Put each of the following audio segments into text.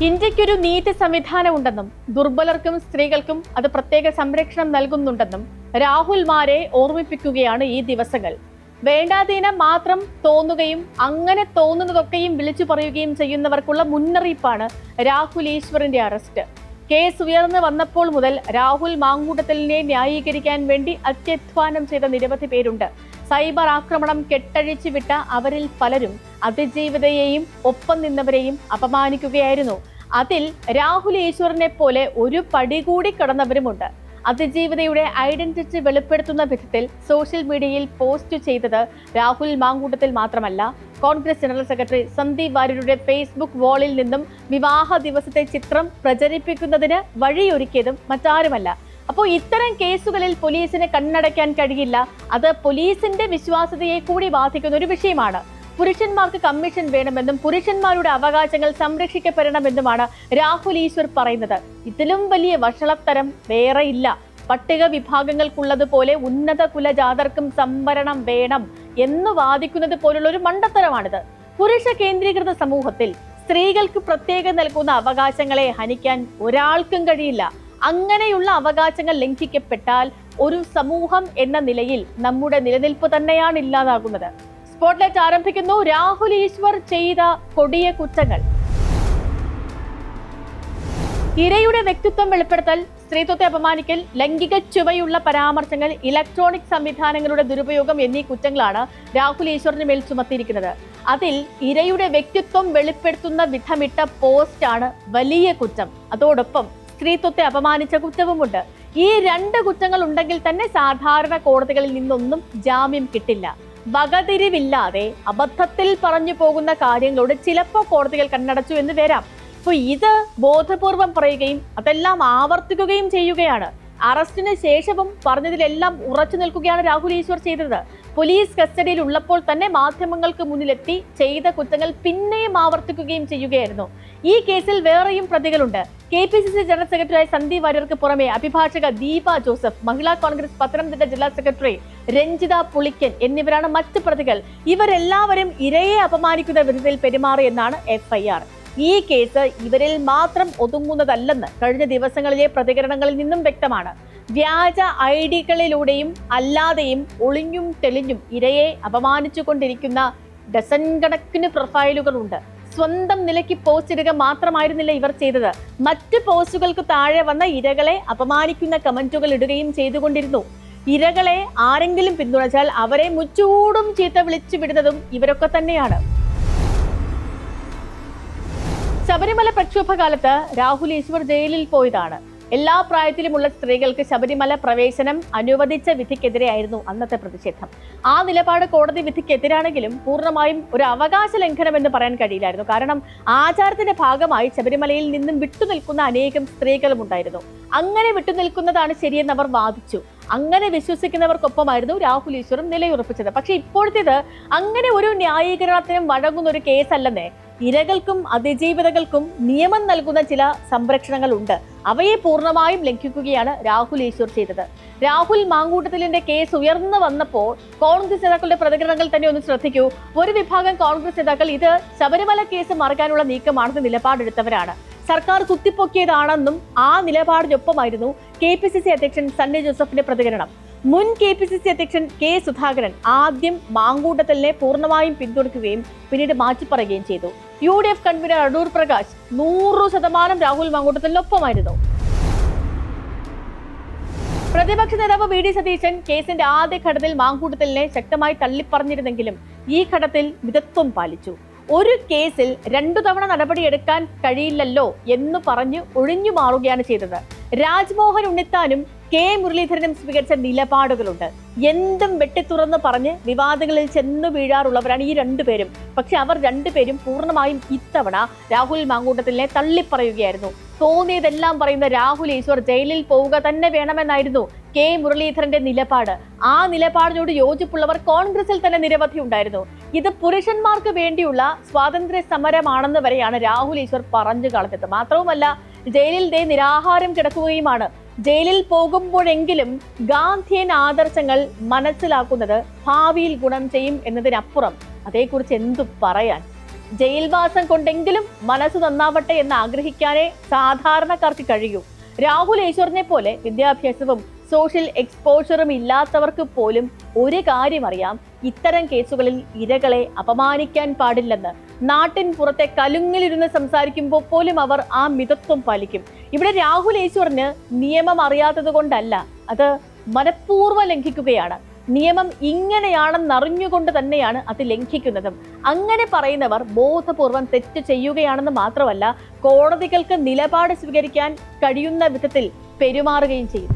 ഇന്ത്യക്കൊരു നീതി സംവിധാനം ഉണ്ടെന്നും ദുർബലർക്കും സ്ത്രീകൾക്കും അത് പ്രത്യേക സംരക്ഷണം നൽകുന്നുണ്ടെന്നും രാഹുൽമാരെ ഓർമ്മിപ്പിക്കുകയാണ് ഈ ദിവസങ്ങൾ. വേണ്ടാതീനം മാത്രം തോന്നുകയും അങ്ങനെ തോന്നുന്നതൊക്കെയും വിളിച്ചു പറയുകയും ചെയ്യുന്നവർക്കുള്ള മുന്നറിയിപ്പാണ് രാഹുൽ ഈശ്വറിന്റെ അറസ്റ്റ്. കേസ് ഉയർന്നു വന്നപ്പോൾ മുതൽ രാഹുൽ മാങ്കൂട്ടത്തിലിനെ ന്യായീകരിക്കാൻ വേണ്ടി അത്യധ്വാനം ചെയ്ത നിരവധി പേരുണ്ട്. സൈബർ ആക്രമണം കെട്ടഴിച്ചു വിട്ട അവരിൽ പലരും അതിജീവിതയെയും ഒപ്പം നിന്നവരെയും അപമാനിക്കുകയായിരുന്നു. അതിൽ രാഹുൽ ഈശ്വറിനെ പോലെ ഒരു പടി കൂടി കടന്നവരുമുണ്ട്. അതിജീവിതയുടെ ഐഡന്റിറ്റി വെളിപ്പെടുത്തുന്ന വിധത്തിൽ സോഷ്യൽ മീഡിയയിൽ പോസ്റ്റ് ചെയ്തത് രാഹുൽ മാങ്കൂട്ടത്തിൽ മാത്രമല്ല, കോൺഗ്രസ് ജനറൽ സെക്രട്ടറി സന്ദീപ് വാര്യരുടെ ഫേസ്ബുക്ക് വാളിൽ നിന്നും വിവാഹ ദിവസത്തെ ചിത്രം പ്രചരിപ്പിക്കുന്നതിന് വഴിയൊരുക്കിയതും മറ്റാരുമല്ല. അപ്പോൾ ഇത്തരം കേസുകളിൽ പോലീസിന് കണ്ണടയ്ക്കാൻ കഴിയില്ല. അത് പോലീസിന്റെ വിശ്വാസ്യതയെ കൂടി ബാധിക്കുന്ന ഒരു വിഷയമാണ്. പുരുഷന്മാർക്ക് കമ്മീഷൻ വേണമെന്നും പുരുഷന്മാരുടെ അവകാശങ്ങൾ സംരക്ഷിക്കപ്പെടണമെന്നുമാണ് രാഹുൽ ഈശ്വർ പറയുന്നത്. ഇതിലും വലിയ വഷളത്തരം വേറെയില്ല. പട്ടിക വിഭാഗങ്ങൾക്കുള്ളതുപോലെ ഉന്നത കുലജാതർക്കും സംവരണം വേണം എന്ന് വാദിക്കുന്നത് പോലുള്ള ഒരു മണ്ടത്തരമാണിത്. പുരുഷ കേന്ദ്രീകൃത സമൂഹത്തിൽ സ്ത്രീകൾക്ക് പ്രത്യേകം നൽകുന്ന അവകാശങ്ങളെ ഹനിക്കാൻ ഒരാൾക്കും കഴിയില്ല. അങ്ങനെയുള്ള അവകാശങ്ങൾ ലംഘിക്കപ്പെട്ടാൽ ഒരു സമൂഹം എന്ന നിലയിൽ നമ്മുടെ നിലനിൽപ്പ് തന്നെയാണ് ഇല്ലാതാകുന്നത്. സ്പോട്ട്ലൈറ്റ് ആരംഭിക്കുന്നു. രാഹുൽ ഈശ്വർ ചെയ്ത കൊടിയ കുറ്റങ്ങൾ. ഇരയുടെ വ്യക്തിത്വം വെളിപ്പെടുത്തൽ, സ്ത്രീത്വത്തെ അപമാനിക്കൽ, ലൈംഗിക ചുവയുള്ള പരാമർശങ്ങൾ, ഇലക്ട്രോണിക് സംവിധാനങ്ങളുടെ ദുരുപയോഗം എന്നീ കുറ്റങ്ങളാണ് രാഹുൽ ഈശ്വറിന് മേൽ ചുമത്തിയിരിക്കുന്നത്. അതിൽ ഇരയുടെ വ്യക്തിത്വം വെളിപ്പെടുത്തുന്ന വിധമിട്ട പോസ്റ്റാണ് വലിയ കുറ്റം. അതോടൊപ്പം സ്ത്രീത്വത്തെ അപമാനിച്ച കുറ്റവുമുണ്ട്. ഈ രണ്ട് കുറ്റങ്ങൾ ഉണ്ടെങ്കിൽ തന്നെ സാധാരണ കോടതികളിൽ നിന്നൊന്നും ജാമ്യം കിട്ടില്ല. വകതിരിവില്ലാതെ അബദ്ധത്തിൽ പറഞ്ഞു പോകുന്ന കാര്യങ്ങളോട് ചിലപ്പോൾ കോടതികൾ കണ്ണടച്ചു എന്ന് വരാം. അപ്പൊ ഇത് ബോധപൂർവം പറയുകയും അതെല്ലാം ആവർത്തിക്കുകയും ചെയ്യുകയാണ്. അറസ്റ്റിന് ശേഷവും പറഞ്ഞതിലെല്ലാം ഉറച്ചു നിൽക്കുകയാണ് രാഹുൽ ഈശ്വർ ചെയ്തത്. പോലീസ് കസ്റ്റഡിയിൽ ഉള്ളപ്പോൾ തന്നെ മാധ്യമങ്ങൾക്ക് മുന്നിലെത്തി ചെയ്ത കുറ്റങ്ങൾ പിന്നെയും ആവർത്തിക്കുകയും ചെയ്യുകയായിരുന്നു. ഈ കേസിൽ വേറെയും പ്രതികളുണ്ട്. KPCC ജനറൽ സെക്രട്ടറിയായ സന്ദീപ് വാര്യർക്ക് പുറമെ അഭിഭാഷക ദീപ ജോസഫ്, മഹിളാ കോൺഗ്രസ് പത്തനംതിട്ട ജില്ലാ സെക്രട്ടറി രഞ്ജിത പുളിക്കൻ എന്നിവരാണ് മറ്റ് പ്രതികൾ. ഇവരെല്ലാവരും ഇരയെ അപമാനിക്കുന്ന വിധത്തിൽ പെരുമാറിയെന്നാണ് FIR. ഈ കേസ് ഇവരിൽ മാത്രം ഒതുങ്ങുന്നതല്ലെന്ന് കഴിഞ്ഞ ദിവസങ്ങളിലെ പ്രതികരണങ്ങളിൽ നിന്നും വ്യക്തമാണ്. വ്യാജ ഐഡികളിലൂടെയും അല്ലാതെയും ഒളിഞ്ഞും തെളിഞ്ഞും ഇരയെ അപമാനിച്ചുകൊണ്ടിരിക്കുന്ന ഡസൻ കണക്കിന് പ്രൊഫൈലുകളുണ്ട്. സ്വന്തം നിലയ്ക്ക് പോസ്റ്റ് ഇടുക മാത്രമായിരുന്നില്ല ഇവർ ചെയ്തത്. മറ്റ് പോസ്റ്റുകൾക്ക് താഴെ വന്ന ഇരകളെ അപമാനിക്കുന്ന കമന്റുകൾ ഇടുകയും ചെയ്തുകൊണ്ടിരുന്നു. ഇരകളെ ആരെങ്കിലും പിന്തുണച്ചാൽ അവരെ മുച്ചൂടും ചീത്ത വിളിച്ചു വിടുന്നതും ഇവരൊക്കെ തന്നെയാണ്. ശബരിമല പ്രക്ഷോഭകാലത്ത് രാഹുൽ ഈശ്വർ ജയിലിൽ പോയതാണ്. എല്ലാ പ്രായത്തിലുമുള്ള സ്ത്രീകൾക്ക് ശബരിമല പ്രവേശനം അനുവദിച്ച വിധിക്കെതിരെയായിരുന്നു അന്നത്തെ പ്രതിഷേധം. ആ നിലപാട് കോടതി വിധിക്കെതിരാണെങ്കിലും പൂർണ്ണമായും ഒരു അവകാശ ലംഘനം എന്ന് പറയാൻ കഴിയില്ലായിരുന്നു. കാരണം ആചാരത്തിന്റെ ഭാഗമായി ശബരിമലയിൽ നിന്നും വിട്ടുനിൽക്കുന്ന അനേകം സ്ത്രീകളും ഉണ്ടായിരുന്നു. അങ്ങനെ വിട്ടുനിൽക്കുന്നതാണ് ശരിയെന്ന് അവർ വാദിച്ചു. അങ്ങനെ വിശ്വസിക്കുന്നവർക്കൊപ്പമായിരുന്നു രാഹുൽ ഈശ്വറും നിലയുറപ്പിച്ചത്. പക്ഷെ ഇപ്പോഴത്തേത് അങ്ങനെ ഒരു ന്യായീകരണത്തിനും വഴങ്ങുന്ന ഒരു കേസല്ലെന്നേ. ഇരകൾക്കും അതിജീവിതകൾക്കും നിയമം നൽകുന്ന ചില സംരക്ഷണങ്ങൾ ഉണ്ട്. അവയെ പൂർണ്ണമായും ലംഘിക്കുകയാണ് രാഹുൽ ഈശ്വർ ചെയ്തത്. രാഹുൽ മാങ്കൂട്ടത്തിലിന്റെ കേസ് ഉയർന്നു വന്നപ്പോൾ കോൺഗ്രസ് നേതാക്കളുടെ പ്രതികരണങ്ങൾ തന്നെ ഒന്ന് ശ്രദ്ധിക്കൂ. ഒരു വിഭാഗം കോൺഗ്രസ് നേതാക്കൾ ഇത് ശബരിമല കേസ് മറക്കാനുള്ള നീക്കമാണെന്ന് നിലപാടെടുത്തവരാണ്. സർക്കാർ കുത്തിപ്പൊക്കിയതാണെന്നും ആ നിലപാടിനൊപ്പമായിരുന്നു KPCC അധ്യക്ഷൻ സണ്ണി ജോസഫിന്റെ പ്രതികരണം. മുൻ KPCC അധ്യക്ഷൻ K സുധാകരൻ ആദ്യം മാങ്കൂട്ടത്തിലിനെ പൂർണ്ണമായും പിന്തുണയ്ക്കുകയും പിന്നീട് മാറ്റിപ്പറയുകയും ചെയ്തു. UDF കൺവീനർ അടൂർ പ്രകാശ് 100% രാഹുൽ മാങ്കൂട്ടത്തിലിനൊപ്പമായിരുന്നു. പ്രതിപക്ഷ നേതാവ് VD സതീശൻ കേസിന്റെ ആദ്യഘട്ടത്തിൽ മാങ്കൂട്ടത്തിലിനെ ശക്തമായി തള്ളിപ്പറഞ്ഞിരുന്നെങ്കിലും ഈ ഘട്ടത്തിൽ മിതത്വം പാലിച്ചു. ഒരു കേസിൽ 2 തവണ നടപടിയെടുക്കാൻ കഴിയില്ലല്ലോ എന്ന് പറഞ്ഞ് ഒഴിഞ്ഞു മാറുകയാണ് ചെയ്തത്. രാജ്മോഹൻ ഉണ്ണിത്താനും K മുരളീധരനും സ്വീകരിച്ച നിലപാടുകളുണ്ട്. എന്തും വെട്ടിത്തുറന്ന് പറഞ്ഞ് വിവാദങ്ങളിൽ ചെന്നു വീഴാറുള്ളവരാണ് ഈ രണ്ടുപേരും. പക്ഷെ അവർ രണ്ടുപേരും പൂർണ്ണമായും ഇത്തവണ രാഹുൽ മാങ്കൂട്ടത്തിലിനെ തള്ളിപ്പറയുകയായിരുന്നു. തോന്നിയതെല്ലാം പറയുന്ന രാഹുൽ ഈശ്വർ ജയിലിൽ പോവുക തന്നെ വേണമെന്നായിരുന്നു K മുരളീധരന്റെ നിലപാട്. ആ നിലപാടിനോട് യോജിപ്പുള്ളവർ കോൺഗ്രസിൽ തന്നെ നിരവധി ഉണ്ടായിരുന്നു. ഇത് പുരുഷന്മാർക്ക് വേണ്ടിയുള്ള സ്വാതന്ത്ര്യ സമരമാണെന്ന് വരെയാണ് രാഹുൽ ഈശ്വർ പറഞ്ഞു കളഞ്ഞത്. മാത്രവുമല്ല, ജയിലിൽ നിരാഹാരം കിടക്കുകയുമാണ്. ജയിലിൽ പോകുമ്പോഴെങ്കിലും ഗാന്ധിയൻ ആദർശങ്ങൾ മനസ്സിലാക്കുന്നത് ഭാവിയിൽ ഗുണം ചെയ്യും എന്നതിനപ്പുറം അതേക്കുറിച്ച് എന്തു പറയാൻ. ജയിൽവാസം കൊണ്ടെങ്കിലും മനസ്സ് നന്നാവട്ടെ എന്ന് ആഗ്രഹിക്കാനേ സാധാരണക്കാർക്ക് കഴിയൂ. രാഹുൽ ഈശ്വറിനെ പോലെ വിദ്യാഭ്യാസവും സോഷ്യൽ എക്സ്പോഷറും ഇല്ലാത്തവർക്ക് പോലും ഒരു കാര്യം അറിയാം, ഇത്തരം കേസുകളിൽ ഇരകളെ അപമാനിക്കാൻ പാടില്ലെന്ന്. നാട്ടിൻ പുറത്തെ കലുങ്ങിലിരുന്ന് സംസാരിക്കുമ്പോൾ പോലും അവർ ആ മിതത്വം പാലിക്കും. ഇവിടെ രാഹുൽ ഈശ്വറിന് നിയമം അറിയാത്തത് കൊണ്ടല്ല, അത് മനഃപൂർവ്വം ലംഘിക്കുകയാണ്. നിയമം ഇങ്ങനെയാണെന്നറിഞ്ഞുകൊണ്ട് തന്നെയാണ് അത് ലംഘിക്കുന്നതും. അങ്ങനെ പറയുന്നവർ ബോധപൂർവം തെറ്റ് ചെയ്യുകയാണെന്ന് മാത്രമല്ല, കോടതികൾക്ക് നിലപാട് സ്വീകരിക്കാൻ കഴിയുന്ന വിധത്തിൽ പെരുമാറുകയും ചെയ്യും.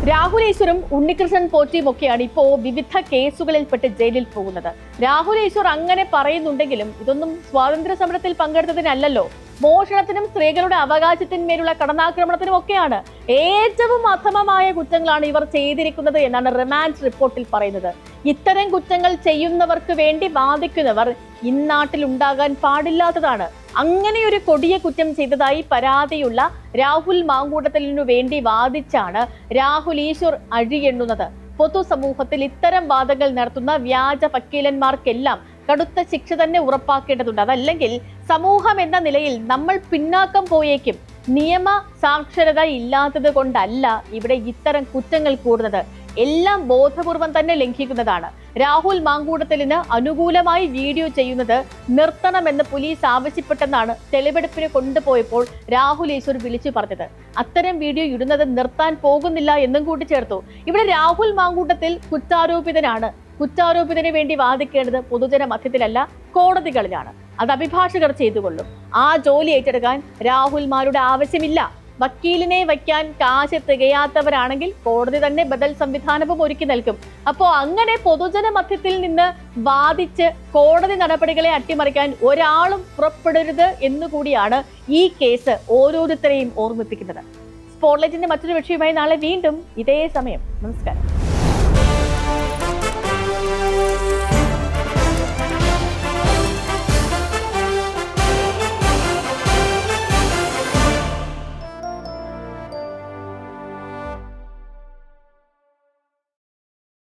രാഹുൽ ഈശ്വറും ഉണ്ണികൃഷ്ണൻ പോറ്റിയും ഒക്കെയാണ് ഇപ്പോ വിവിധ കേസുകളിൽപ്പെട്ട് ജയിലിൽ പോകുന്നത്. രാഹുൽ ഈശ്വർ അങ്ങനെ പറയുന്നുണ്ടെങ്കിലും ഇതൊന്നും സ്വാതന്ത്ര്യ സമരത്തിൽ പങ്കെടുത്തതിനല്ലല്ലോ, മോഷണത്തിനും സ്ത്രീകളുടെ അവകാശത്തിന്മേലുള്ള കടന്നാക്രമണത്തിനും ഒക്കെയാണ്. ഏറ്റവും അധമമായ കുറ്റങ്ങളാണ് ഇവർ ചെയ്തിരിക്കുന്നത് എന്നാണ് റിമാൻഡ് റിപ്പോർട്ടിൽ പറയുന്നത്. ഇത്തരം കുറ്റങ്ങൾ ചെയ്യുന്നവർക്ക് വേണ്ടി വാദിക്കുന്നവർ ഇന്നാട്ടിൽ ഉണ്ടാകാൻ പാടില്ലാത്തതാണ്. അങ്ങനെയൊരു കൊടിയ കുറ്റം ചെയ്തതായി പരാതിയുള്ള രാഹുൽ മാങ്കൂട്ടത്തിലിനു വേണ്ടി വാദിച്ചാണ് രാഹുൽ ഈശ്വർ അഴിയെണ്ണുന്നത്. പൊതുസമൂഹത്തിൽ ഇത്തരം വാദങ്ങൾ നടത്തുന്ന വ്യാജ വക്കീലന്മാർക്കെല്ലാം കടുത്ത ശിക്ഷ തന്നെ ഉറപ്പാക്കേണ്ടതുണ്ട്. അതല്ലെങ്കിൽ സമൂഹം എന്ന നിലയിൽ നമ്മൾ പിന്നാക്കം പോയേക്കും. നിയമ സാക്ഷരത ഇല്ലാത്തത് കൊണ്ടല്ല ഇവിടെ ഇത്തരം കുറ്റങ്ങൾ കൂടുന്നത്, എല്ലാം ബോധപൂർവം തന്നെ ലംഘിക്കുന്നതാണ്. രാഹുൽ മാങ്കൂട്ടത്തിലിന് അനുകൂലമായി വീഡിയോ ചെയ്യുന്നത് നിർത്തണമെന്ന് പോലീസ് ആവശ്യപ്പെട്ടെന്നാണ് തെളിവെടുപ്പിന് കൊണ്ടുപോയപ്പോൾ രാഹുൽ ഈശ്വർ വിളിച്ചു പറഞ്ഞത്. അത്തരം വീഡിയോ ഇടുന്നത് നിർത്താൻ പോകുന്നില്ല എന്നും കൂട്ടിച്ചേർത്തു. ഇവിടെ രാഹുൽ മാങ്കൂട്ടത്തിൽ കുറ്റാരോപിതനാണ്. കുറ്റാരോപിതന് വേണ്ടി വാദിക്കേണ്ടത് പൊതുജന മധ്യത്തിലല്ല, കോടതികളിലാണ്. അത് അഭിഭാഷകർ ചെയ്തുകൊള്ളും. ആ ജോലി ഏറ്റെടുക്കാൻ രാഹുൽമാരുടെ ആവശ്യമില്ല. വക്കീലിനെ വയ്ക്കാൻ കാശ് തികയാത്തവരാണെങ്കിൽ കോടതി തന്നെ ബദൽ സംവിധാനവും ഒരുക്കി നൽകും. അപ്പോൾ അങ്ങനെ പൊതുജന മധ്യത്തിൽ നിന്ന് വാദിച്ച് കോടതി നടപടികളെ അട്ടിമറിക്കാൻ ഒരാളും പുറപ്പെടരുത് എന്നുകൂടിയാണ് ഈ കേസ് ഓരോരുത്തരെയും ഓർമ്മിപ്പിക്കുന്നത്. സ്പോട്ട്ലൈറ്റിന്റെ മറ്റൊരു വിഷയമായി നാളെ വീണ്ടും ഇതേ സമയം. നമസ്കാരം.